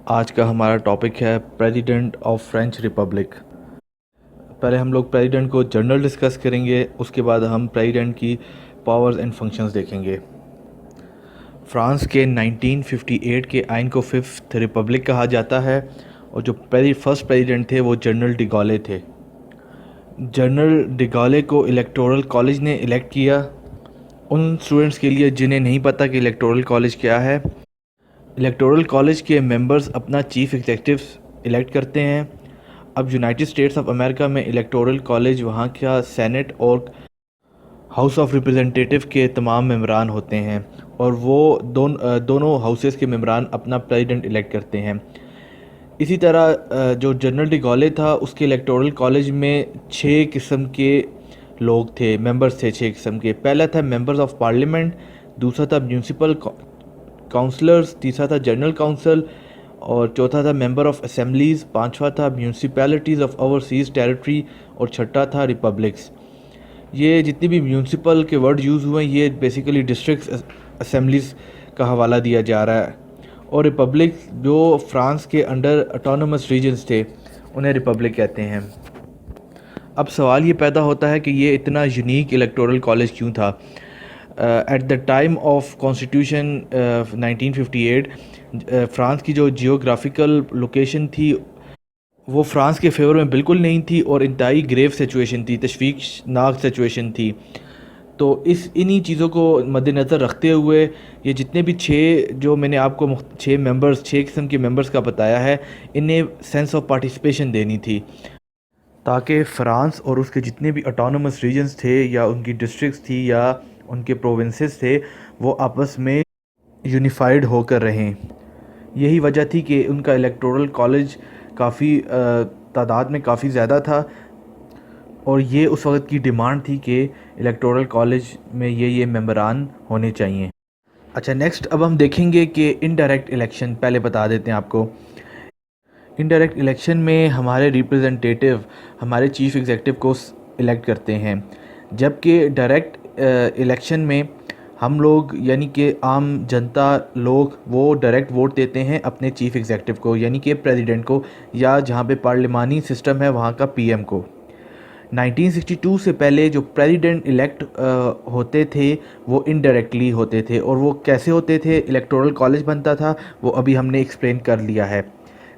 आज का हमारा टॉपिक है प्रेसिडेंट ऑफ फ्रेंच रिपब्लिक। पहले हम लोग प्रेसिडेंट को जनरल डिस्कस करेंगे, उसके बाद हम प्रेसिडेंट की पावर्स एंड फंक्शंस देखेंगे। फ्रांस के 1958 के आइन को फिफ्थ रिपब्लिक कहा जाता है और जो फर्स्ट प्रेसिडेंट थे वो जनरल डिगॉले थे। जनरल डिगॉले को इलेक्टोरल कॉलेज ने इलेक्ट किया। उन स्टूडेंट्स के लिए जिन्हें नहीं पता कि इलेक्टोरल कॉलेज क्या है, इलेक्टोरल कॉलेज के मेंबर्स अपना चीफ एग्जीक्यूटिव इलेक्ट करते हैं। अब यूनाइटेड स्टेट्स ऑफ अमेरिका में इलेक्टोरल कॉलेज वहाँ का सेनेट और हाउस ऑफ रिप्रेजेंटेटिव के तमाम मेंबरान होते हैं और वो दोनों हाउसेस के मेंबरान अपना प्रेसिडेंट इलेक्ट करते हैं। इसी तरह जो जनरल डिगॉले था उसके इलेक्टोरल कॉलेज में 6 किस्म के लोग थे, मेंबर्स थे 6 किस्म के। पहला था मेंबर्स ऑफ पार्लियामेंट, दूसरा था म्यूनसिपल काउंसलर्स, तीसरा था जनरल काउंसिल और चौथा था मेंबर ऑफ असेंबलीज़, पांचवा था म्यूनसिपैलिटीज़ ऑफ ओवरसीज़ टेरिटरी और छठा था रिपब्लिक्स। ये जितनी भी म्यूनसिपल के वर्ड यूज़ हुए हैं ये बेसिकली डिस्ट्रिक्ट असेंबलीज़ का हवाला दिया जा रहा है। और रिपब्लिक जो फ्रांस के अंडर ऑटोनोमस रीजन्स थे उन्हें रिपब्लिक कहते हैं। अब सवाल ये पैदा होता है कि ये इतना यूनिक इलेक्टोरल कॉलेज क्यों था। At the time of constitution 1958 France की जो जियोग्राफिकल लोकेशन थी वो फ्रांस के फेवर में बिल्कुल नहीं थी और इंतहाई ग्रेव सिचुएशन थी, तशवीशनाक सिचुएशन थी। तो इन्हीं चीज़ों को मद्देनज़र रखते हुए ये जितने भी 6 जो मैंने आपको 6 किस्म के मेंबर्स का बताया है, इन्हें सेंस ऑफ पार्टिसिपेशन देनी थी ताकि फ़्रांस और उसके जितने भी ऑटोनोमस रीजन्स थे या उनकी डिस्ट्रिक्ट्स थी या उनके प्रोविंसेस थे वो आपस में यूनिफाइड होकर रहें। यही वजह थी कि उनका इलेक्टोरल कॉलेज काफ़ी तादाद में काफ़ी ज़्यादा था और ये उस वक्त की डिमांड थी कि इलेक्टोरल कॉलेज में ये मेंबरान होने चाहिए। अच्छा, नेक्स्ट अब हम देखेंगे कि इनडायरेक्ट इलेक्शन। पहले बता देते हैं आपको, इनडायरेक्ट इलेक्शन में हमारे रिप्रेजेंटेटिव हमारे चीफ एग्जीक्यूटिव को इलेक्ट करते हैं, जबकि डायरेक्ट इलेक्शन में हम लोग यानी कि आम जनता लोग वो डायरेक्ट वोट देते हैं अपने चीफ एग्जीक्यूटिव को यानी कि प्रेसिडेंट को, या जहाँ पे पार्लिमानी सिस्टम है वहाँ का पीएम को। 1962 से पहले जो प्रेसिडेंट इलेक्ट होते थे वो इनडायरेक्टली होते थे और वो कैसे होते थे, इलेक्टोरल कॉलेज बनता था, वो अभी हमने एक्सप्लेन कर लिया है।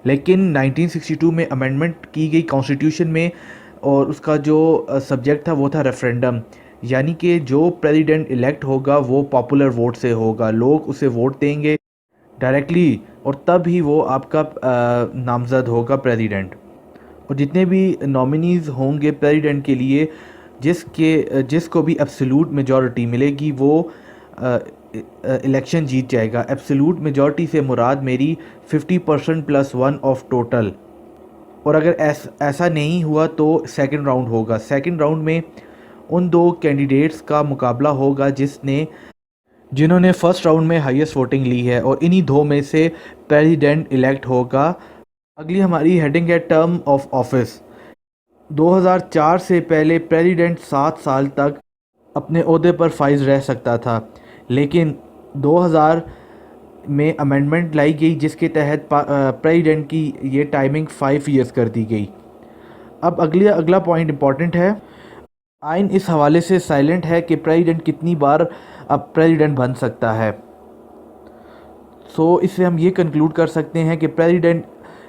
लेकिन 1962 में अमेंडमेंट की गई कॉन्स्टिट्यूशन में और उसका जो सब्जेक्ट था वो था रेफरेंडम, यानी कि जो प्रेसिडेंट इलेक्ट होगा वो पॉपुलर वोट से होगा, लोग उसे वोट देंगे डायरेक्टली और तब ही वो आपका नामज़द होगा प्रेसिडेंट। और जितने भी नॉमिनीज़ होंगे प्रेसिडेंट के लिए जिसको भी एब्सोल्यूट मेजॉरिटी मिलेगी वो इलेक्शन जीत जाएगा। एब्सोल्यूट मेजॉरिटी से मुराद मेरी 50% प्लस 1 ऑफ टोटल। और अगर ऐसा नहीं हुआ तो सेकंड राउंड होगा। सेकंड राउंड में उन 2 कैंडिडेट्स का मुकाबला होगा जिन्होंने फर्स्ट राउंड में हाईएस्ट वोटिंग ली है और इन्हीं 2 में से प्रेसिडेंट इलेक्ट होगा। अगली हमारी हेडिंग है टर्म ऑफ ऑफिस। 2004 से पहले प्रेसिडेंट 7 साल तक अपने ओहदे पर फाइज रह सकता था, लेकिन 2000 में अमेंडमेंट लाई गई जिसके तहत प्रेसिडेंट की ये टाइमिंग 5 ईयर्स कर दी गई। अब अगला पॉइंट इंपॉर्टेंट है। आइन इस हवाले से साइलेंट है कि प्रेसिडेंट कितनी बार अब प्रेसिडेंट बन सकता है। इससे हम ये कंक्लूड कर सकते हैं कि प्रेसिडेंट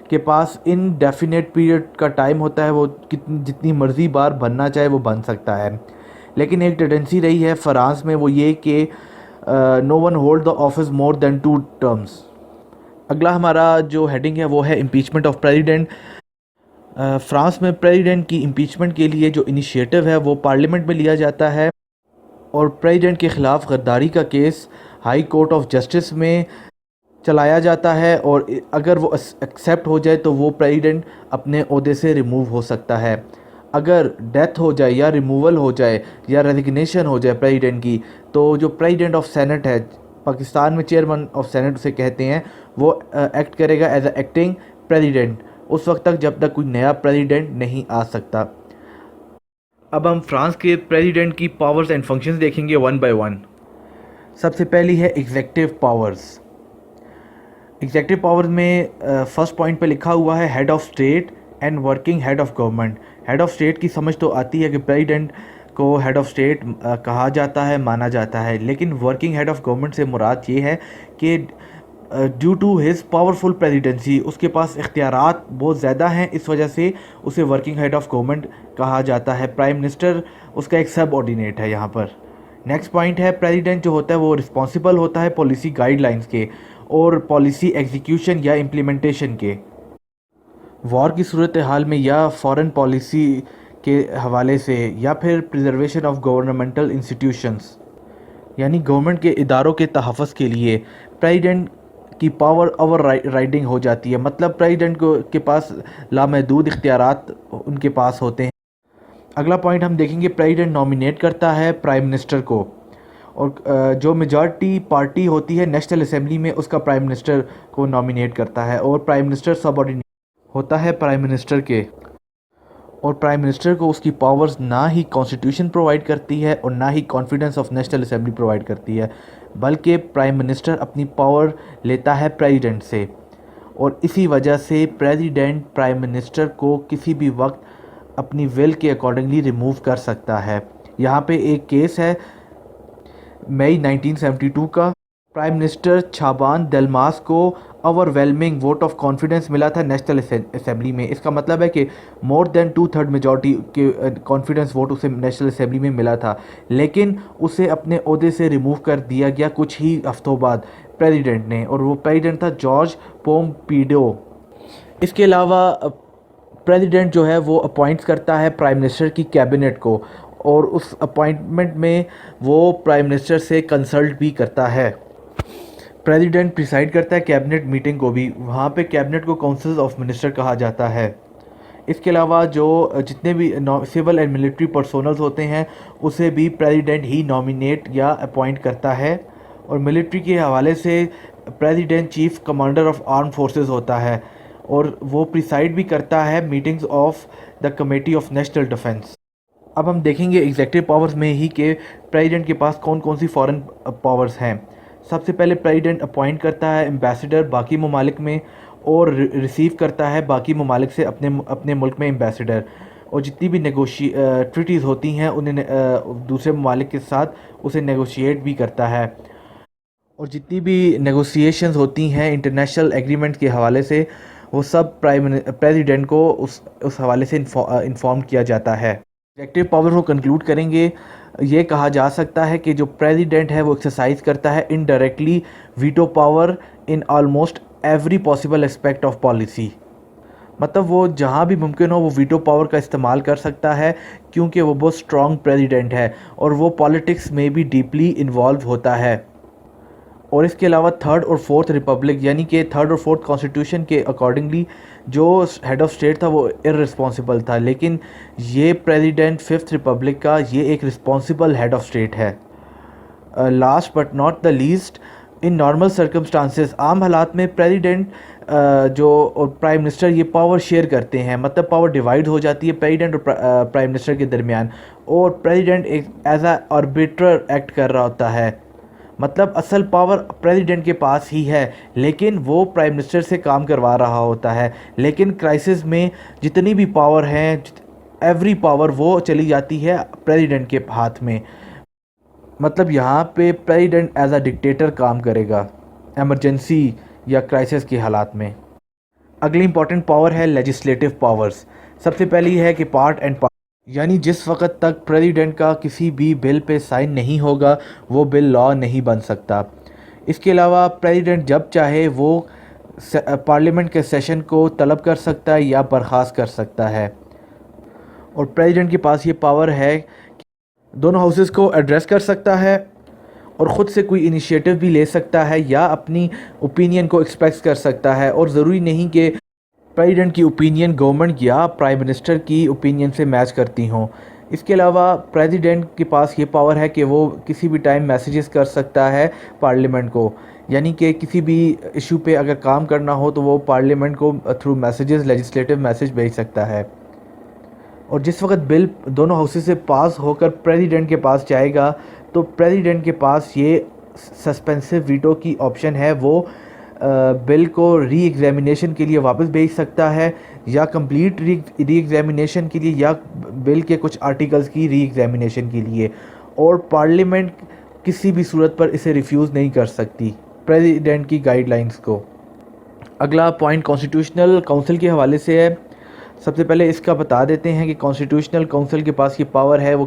के पास इनडेफिनेट पीरियड का टाइम होता है, वो जितनी मर्ज़ी बार बनना चाहे वो बन सकता है। लेकिन एक टेंडेंसी रही है फ्रांस में, वो ये कि no one hold the office more than 2 terms. अगला हमारा जो हेडिंग है वो है इम्पीचमेंट ऑफ प्रेसिडेंट। फ्रांस में प्रेसिडेंट की इम्पीचमेंट के लिए जो इनिशिएटिव है वो पार्लियामेंट में लिया जाता है और प्रेसिडेंट के ख़िलाफ़ गद्दारी का case high court of justice में चलाया जाता है और अगर वो एक्सेप्ट हो जाए तो वो प्रेसिडेंट अपने ओहदे से रिमूव हो सकता है। अगर डेथ हो जाए या रिमूवल हो जाए या रेजिग्नेशन हो जाए प्रेसिडेंट की, तो जो प्रेसिडेंट ऑफ सेनेट है, पाकिस्तान में चेयरमैन ऑफ सेनेट उसे कहते हैं, वो एक्ट करेगा एज अ एक्टिंग प्रेसिडेंट उस वक्त तक जब तक कोई नया प्रेसिडेंट नहीं आ सकता। अब हम फ्रांस के प्रेसिडेंट की पावर्स एंड फंक्शंस देखेंगे वन बाय वन। सबसे पहली है एग्जीक्यूटिव पावर्स। एग्जेक्टिव पावर्स में फर्स्ट पॉइंट पे लिखा हुआ है head of state and working head of government. Head of state की समझ तो आती है कि प्रेसिडेंट को हेड ऑफ स्टेट कहा जाता है, माना जाता है, लेकिन वर्किंग हेड ऑफ गवर्नमेंट से मुराद ये है कि due to his powerful presidency उसके पास इख्तियारात बहुत ज़्यादा हैं, इस वजह से उसे वर्किंग हेड ऑफ गवर्नमेंट कहा जाता है। प्राइम मिनिस्टर उसका एक सब ऑर्डिनेट है यहाँ पर। नेक्स्ट पॉइंट है प्रेसिडेंट जो होता है वो रिस्पॉन्सिबल होता है पॉलिसी गाइडलाइंस के और पॉलिसी एग्जीक्यूशन या इम्प्लीमेंटेशन के। वॉर की सूरत हाल में या फॉरेन पॉलिसी के हवाले से या फिर प्रिजर्वेशन ऑफ गवर्नमेंटल इंस्टीट्यूशंस यानी गवर्नमेंट के इदारों के तहफ़्फ़ुज़ के लिए प्रेसिडेंट की पावर ओवर राइडिंग हो जाती है। मतलब प्रेसिडेंट को के पास लामहदूद इख्तियारात उनके पास होते हैं। अगला पॉइंट हम देखेंगे, प्रेसिडेंट नॉमिनेट करता है प्राइम मिनिस्टर को और जो मेजॉरिटी पार्टी होती है नेशनल असेंबली में उसका प्राइम मिनिस्टर को नॉमिनेट करता है और प्राइम मिनिस्टर सबऑर्डिनेट होता है प्राइम मिनिस्टर के। और प्राइम मिनिस्टर को उसकी पावर्स ना ही कॉन्स्टिट्यूशन प्रोवाइड करती है और ना ही confidence of national assembly provide करती है, बल्कि प्राइम मिनिस्टर अपनी पावर लेता है प्रेसिडेंट से। और इसी वजह से प्रेसिडेंट प्राइम मिनिस्टर को किसी भी वक्त अपनी विल के अकॉर्डिंगली रिमूव कर सकता है। यहाँ पे एक केस है मई 1972 का। प्राइम मिनिस्टर छाबान दलमास को ओवरवेलमिंग वोट ऑफ कॉन्फिडेंस मिला था नेशनल असेंबली में। इसका मतलब है कि मोर देन 2/3 मेजॉरिटी के कॉन्फिडेंस वोट उसे नेशनल असेंबली में मिला था, लेकिन उसे अपने ओहदे से रिमूव कर दिया गया कुछ ही हफ्तों बाद प्रेसिडेंट ने, और वो प्रेसिडेंट था जॉर्ज पोम्पिडो। इसके अलावा प्रेसिडेंट जो है वो अपॉइंट्स करता है प्राइम मिनिस्टर की कैबिनेट को और उस अपॉइंटमेंट में वो प्राइम मिनिस्टर से कंसल्ट भी करता है। प्रेसिडेंट प्रिसाइड करता है कैबिनेट मीटिंग को भी, वहाँ पे कैबिनेट को काउंसिल ऑफ मिनिस्टर कहा जाता है। इसके अलावा जो जितने भी सिविल एंड मिलिट्री पर्सोनल्स होते हैं उसे भी प्रेसिडेंट ही नॉमिनेट या अपॉइंट करता है। और मिलिट्री के हवाले से president chief commander of arm forces होता है और वो प्रिसाइड भी करता है meetings of the committee of national defence. अब हम देखेंगे एग्जेक्टिव पावर्स में ही कि प्रेसिडेंट के पास कौन कौन सी फॉरेन पावर्स हैं। सबसे पहले प्रेसिडेंट अपॉइंट करता है एम्बेसडर बाकी ममालिक में और रिसीव करता है बाकी ममालिक से अपने मुल्क में एम्बेसडर, और जितनी भी ट्रीटीज़ होती हैं उन्हें दूसरे ममालिक के साथ उसे नेगोशिएट भी करता है। और जितनी भी नेगोशिएशंस होती हैं इंटरनेशनल एग्रीमेंट के हवाले से वो सब प्रेसिडेंट को उस हवाले से इन्फॉर्म किया जाता है। एग्जेक्टिव पावर को कंक्लूड करेंगे, ये कहा जा सकता है कि जो प्रेसिडेंट है वो एक्सरसाइज करता है indirectly veto power in almost every possible aspect of policy. मतलब वो जहाँ भी मुमकिन हो वो वीटो पावर का इस्तेमाल कर सकता है क्योंकि वो बहुत स्ट्रॉन्ग प्रेसिडेंट है और वो पॉलिटिक्स में भी डीपली इन्वॉल्व होता है। और इसके अलावा थर्ड और फोर्थ रिपब्लिक यानी कि थर्ड और फोर्थ कॉन्स्टिट्यूशन के अकॉर्डिंगली जो हेड ऑफ स्टेट था वो इररिस्पॉन्सिबल था, लेकिन ये प्रेसिडेंट फिफ्थ रिपब्लिक का ये एक रिस्पॉन्सिबल हेड ऑफ स्टेट है। Last but not the least, in normal circumstances आम हालात में प्रेसिडेंट जो और प्राइम मिनिस्टर ये पावर शेयर करते हैं, मतलब पावर डिवाइड हो जाती है प्रेसिडेंट और प्राइम मिनिस्टर के दरमियान, और प्रेसिडेंट एक एज आ आर्बिट्रर एक्ट कर रहा होता है। मतलब असल पावर प्रेसिडेंट के पास ही है लेकिन वो प्राइम मिनिस्टर से काम करवा रहा होता है। लेकिन क्राइसिस में जितनी भी पावर हैं एवरी पावर वो चली जाती है प्रेसिडेंट के हाथ में। मतलब यहाँ पे प्रेसिडेंट एज अ डिक्टेटर काम करेगा एमरजेंसी या क्राइसिस के हालात में। अगली इंपॉर्टेंट पावर है लेजिस्लेटिव पावर्स। सबसे पहली है कि पार्ट एंड यानी जिस वक्त तक प्रेसिडेंट का किसी भी बिल पे साइन नहीं होगा वो बिल लॉ नहीं बन सकता। इसके अलावा प्रेसिडेंट जब चाहे वो पार्लियामेंट के सेशन को तलब कर सकता है या बर्खास्त कर सकता है। और प्रेसिडेंट के पास ये पावर है कि दोनों हाउसेस को एड्रेस कर सकता है और ख़ुद से कोई इनिशिएटिव भी ले सकता है या अपनी ओपिनियन को एक्सप्रेस कर सकता है, और ज़रूरी नहीं कि प्रेसिडेंट की ओपिनियन गवर्नमेंट या प्राइम मिनिस्टर की ओपिनियन से मैच करती हों। इसके अलावा प्रेसिडेंट के पास ये पावर है कि वो किसी भी टाइम मैसेजेस कर सकता है पार्लियामेंट को, यानी कि किसी भी इशू पे अगर काम करना हो तो वो पार्लियामेंट को थ्रू मैसेजेस लेजिस्लेटिव मैसेज भेज सकता है। और जिस वक्त बिल दोनों हाउसेस से पास होकर प्रेसिडेंट के पास जाएगा तो प्रेसिडेंट के पास ये सस्पेंसिव वीटो की ऑप्शन है, वो बिल को री एग्ज़ामिनेशन के लिए वापस भेज सकता है, या कंप्लीट री एग्ज़ामिनेशन के लिए, या बिल के कुछ आर्टिकल्स की री एग्ज़ामिनेशन के लिए। और पार्लियामेंट किसी भी सूरत पर इसे रिफ्यूज़ नहीं कर सकती प्रेसिडेंट की गाइडलाइंस को। अगला पॉइंट कॉन्स्टिट्यूशनल काउंसिल के हवाले से है। सबसे पहले इसका बता देते हैं कि कॉन्स्टिट्यूशनल काउंसिल के पास ये पावर है, वो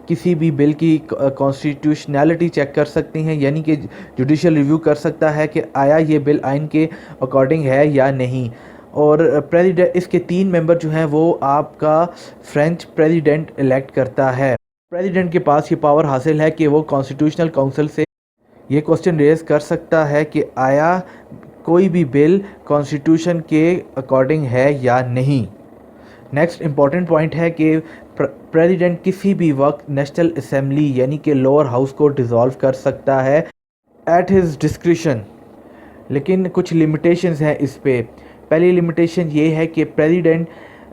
किसी भी बिल की कॉन्स्टिट्यूशनैलिटी चेक कर सकते हैं, यानी कि जुडिशल रिव्यू कर सकता है कि आया ये बिल आइन के अकॉर्डिंग है या नहीं। और प्रेसिडेंट, इसके 3 मेंबर जो हैं वो आपका फ्रेंच प्रेसिडेंट इलेक्ट करता है। प्रेसिडेंट के पास ये पावर हासिल है कि वो कॉन्स्टिट्यूशनल काउंसिल से ये क्वेश्चन रेज़ कर सकता है कि आया कोई भी बिल कॉन्स्टिट्यूशन के अकॉर्डिंग है या नहीं। नेक्स्ट इम्पॉर्टेंट पॉइंट है कि प्रेसिडेंट किसी भी वक्त नेशनल असेंबली यानी कि लोअर हाउस को डिसॉल्व कर सकता है एट हिज डिस्क्रिशन, लेकिन कुछ लिमिटेशंस हैं इस पे। पहली लिमिटेशन ये है कि प्रेसिडेंट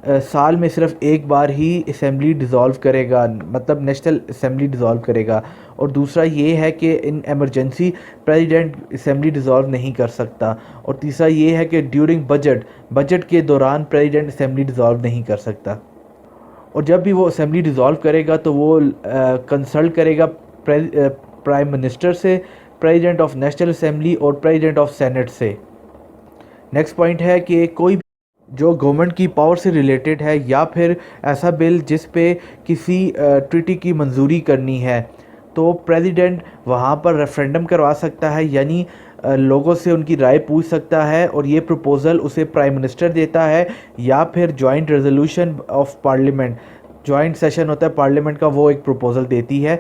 साल में सिर्फ एक बार ही असेंबली डिसॉल्व करेगा, मतलब नेशनल असेंबली डिसॉल्व करेगा। और दूसरा ये है कि in emergency president assembly dissolve नहीं कर सकता। और तीसरा ये है कि ड्यूरिंग बजट के दौरान प्रेसिडेंट असेंबली डिसॉल्व नहीं कर सकता। और जब भी वो असेंबली डिसॉल्व करेगा तो वो कंसल्ट करेगा प्राइम मिनिस्टर से, प्रेसिडेंट ऑफ नेशनल असेंबली और प्रेसिडेंट ऑफ सेनेट से। नेक्स्ट पॉइंट है कि कोई जो गवर्नमेंट की पावर से रिलेटेड है, या फिर ऐसा बिल जिस पे किसी ट्रीटी की मंजूरी करनी है, तो प्रेसिडेंट वहाँ पर रेफरेंडम करवा सकता है, यानी लोगों से उनकी राय पूछ सकता है, और ये प्रपोज़ल उसे प्राइम मिनिस्टर देता है, या फिर joint resolution of parliament, joint session होता है पार्लियामेंट का, वो एक प्रपोज़ल देती है।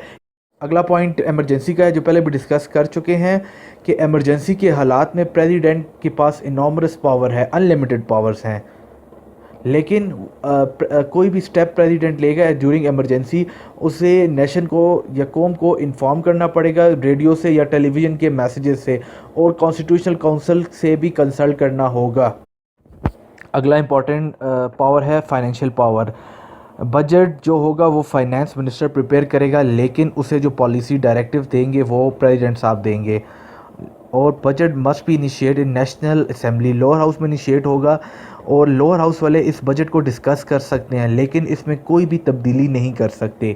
अगला पॉइंट इमरजेंसी का है, जो पहले भी डिस्कस कर चुके हैं कि इमरजेंसी के हालात में प्रेसिडेंट के पास इनॉमरस पावर है, अनलिमिटेड पावर्स हैं। लेकिन कोई भी स्टेप प्रेसिडेंट लेगा ड्यूरिंग इमरजेंसी, उसे नेशन को या कौम को इन्फॉर्म करना पड़ेगा रेडियो से या टेलीविज़न के मैसेजेस से, और कॉन्स्टिट्यूशनल काउंसिल से भी कंसल्ट करना होगा। अगला इम्पॉर्टेंट पावर है फाइनेंशियल पावर। बजट जो होगा वो फाइनेंस मिनिस्टर प्रिपेयर करेगा, लेकिन उसे जो पॉलिसी डायरेक्टिव देंगे वो प्रेसिडेंट साहब देंगे। और budget must be initiate in national assembly, lower house में इनिशिएट होगा, और लोअर हाउस वाले इस बजट को डिस्कस कर सकते हैं, लेकिन इसमें कोई भी तब्दीली नहीं कर सकते।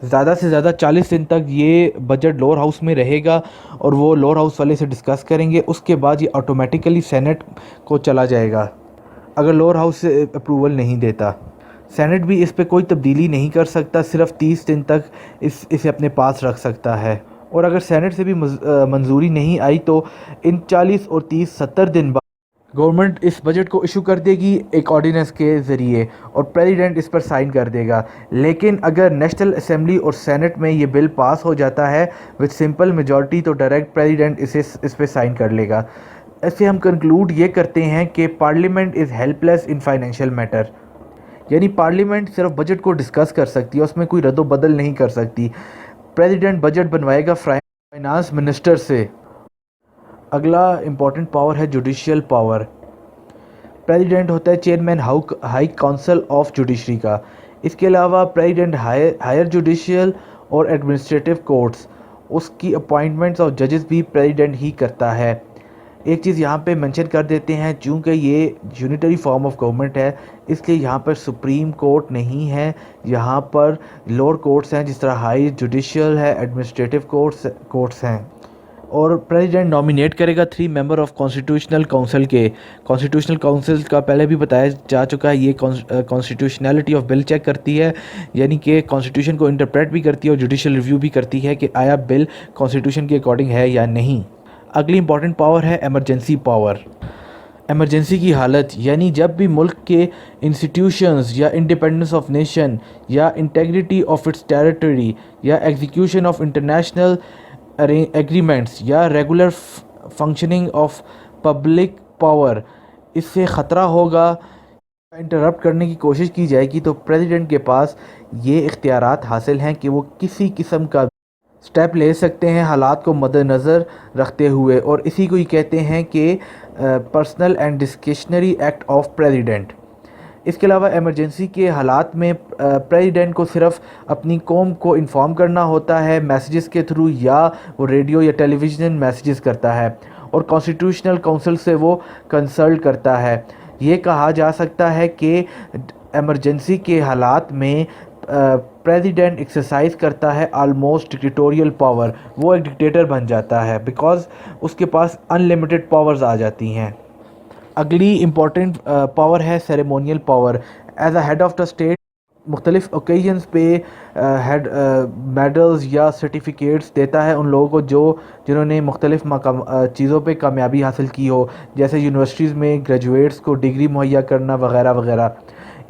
ज़्यादा से ज़्यादा 40 दिन तक ये बजट लोअर हाउस में रहेगा, और वो लोअर हाउस वाले से डिस्कस करेंगे। उसके बाद ये ऑटोमेटिकली सेनेट को चला जाएगा अगर लोअर हाउस से अप्रूवल नहीं देता। सेनेट भी इस पे कोई तब्दीली नहीं कर सकता, सिर्फ 30 दिन तक इसे अपने पास रख सकता है। और अगर सेनेट से भी मंजूरी नहीं आई तो इन 40 और 30 70 दिन बाद गवर्नमेंट इस बजट को इशू कर देगी एक ऑर्डिनेंस के ज़रिए, और प्रेसिडेंट इस पर साइन कर देगा। लेकिन अगर नेशनल असेंबली और सेनेट में ये बिल पास हो जाता है विद सिंपल मेजॉरिटी, तो डायरेक्ट प्रेसिडेंट इस पर साइन कर लेगा। ऐसे हम कंक्लूड ये करते हैं कि parliament is helpless in financial matter, यानी पार्लियामेंट सिर्फ बजट को डिस्कस कर सकती है, उसमें कोई रद्द बदल नहीं कर सकती। प्रेसिडेंट बजट बनवाएगा फाइनेंस मिनिस्टर से। अगला इम्पॉर्टेंट पावर है जुडिशियल पावर। प्रेसिडेंट होता है chairman high council of judiciary का। इसके अलावा प्रेसिडेंट हायर जुडिशियल और एडमिनिस्ट्रेटिव कोर्ट्स, उसकी अपॉइंटमेंट्स और जजेस भी प्रेसिडेंट ही करता है। एक चीज़ यहाँ पे मेंशन कर देते हैं, चूँकि ये यूनिटरी फॉर्म ऑफ गवर्नमेंट है, इसलिए यहाँ पर सुप्रीम कोर्ट नहीं है, यहाँ पर लोअर कोर्ट्स हैं, जिस तरह हाई जुडिशियल है, एडमिनिस्ट्रेटिव कोर्ट्स हैं। और प्रेसिडेंट नॉमिनेट करेगा 3 मेंबर ऑफ कॉन्स्टिट्यूशनल काउंसिल के। कॉन्स्टिट्यूशनल काउंसिल का पहले भी बताया जा चुका है, ये कॉन्स्टिट्यूशनैलिटी ऑफ बिल चेक करती है, यानी कि कॉन्स्टिट्यूशन को इंटरप्रेट भी करती है और जुडिशियल रिव्यू भी करती है कि आया बिल कॉन्स्टिट्यूशन के अकॉर्डिंग है या नहीं। अगली इंपॉर्टेंट पावर है एमरजेंसी पावर। एमरजेंसी की हालत, यानी जब भी मुल्क के इंस्टीट्यूशंस या इंडिपेंडेंस ऑफ नेशन या इंटेग्रिटी ऑफ इट्स टेरिटरी या एग्जीक्यूशन ऑफ इंटरनेशनल एग्रीमेंट्स या regular functioning of public power, इससे ख़तरा होगा, इंटरप्ट करने की कोशिश की जाएगी, तो प्रेसिडेंट के पास ये इख्तियारात हासिल हैं कि वो किसी किस्म का स्टेप ले सकते हैं हालात को मद्देनज़र रखते हुए। और इसी को ही कहते हैं कि personal and discretionary act of president. इसके अलावा इमरजेंसी के हालात में प्रेसिडेंट को सिर्फ अपनी कौम को इन्फॉर्म करना होता है मैसेजेस के थ्रू, या वो रेडियो या टेलीविज़न मैसेजेस करता है। और कॉन्स्टिट्यूशनल काउंसिल से वो कंसल्ट करता है। ये कहा जा सकता है कि एमरजेंसी के हालात में प्रेसिडेंट एक्सरसाइज करता है आलमोस्ट डिक्टेटोरियल पावर, वो एक डिक्टेटर बन जाता है बिकॉज़ उसके पास अनलिमिटेड पावर्स आ जाती हैं। अगली इम्पॉर्टेंट पावर है ceremonial power. As a head of the state मुख्तलिफ़ ओकेजन्स पे हेड मेडल्स या सर्टिफिकेट्स देता है उन लोगों को जिन्होंने मुख्तलिफ़ चीज़ों पे कामयाबी हासिल की हो, जैसे यूनिवर्सिटीज़ में ग्रेजुएट्स को डिग्री मुहैया करना वगैरह वगैरह।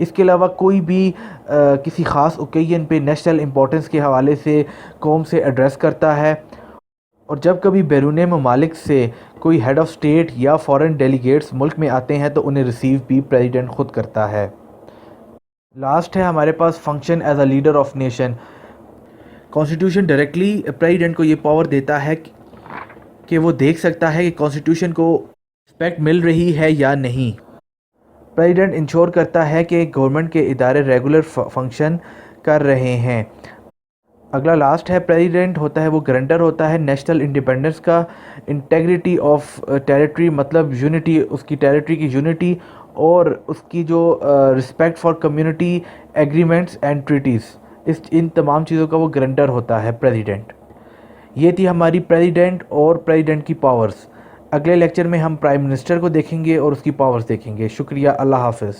इसके अलावा कोई भी किसी ख़ास ओकेजन पे नेशनल इम्पोर्टेंस के हवाले से कौम से एड्रेस करता है। और जब कभी बैरून ममालिक से कोई हेड ऑफ़ स्टेट या फॉरेन डेलीगेट्स मुल्क में आते हैं तो उन्हें रिसीव भी प्रेसिडेंट ख़ुद करता है। लास्ट है हमारे पास function as a leader of nation. Constitution directly president को ये पावर देता है कि वो देख सकता है कि कॉन्स्टिट्यूशन को रिस्पेक्ट मिल रही है या नहीं। प्रेसिडेंट इंश्योर करता है कि गवर्नमेंट के इदारे रेगुलर फंक्शन कर रहे हैं। अगला लास्ट है प्रेसिडेंट होता है वो गारंटर होता है नेशनल इंडिपेंडेंस का, इंटेग्रिटी ऑफ टेरिटरी मतलब यूनिटी, उसकी टेरिटरी की यूनिटी और उसकी जो respect for community agreements and treaties, इन तमाम चीज़ों का वो गारंटर होता है प्रेसिडेंट। ये थी हमारी प्रेसिडेंट और प्रेसिडेंट की पावर्स। अगले लेक्चर में हम प्राइम मिनिस्टर को देखेंगे और उसकी पावर्स देखेंगे। शुक्रिया, अल्लाह हाफ़िज़।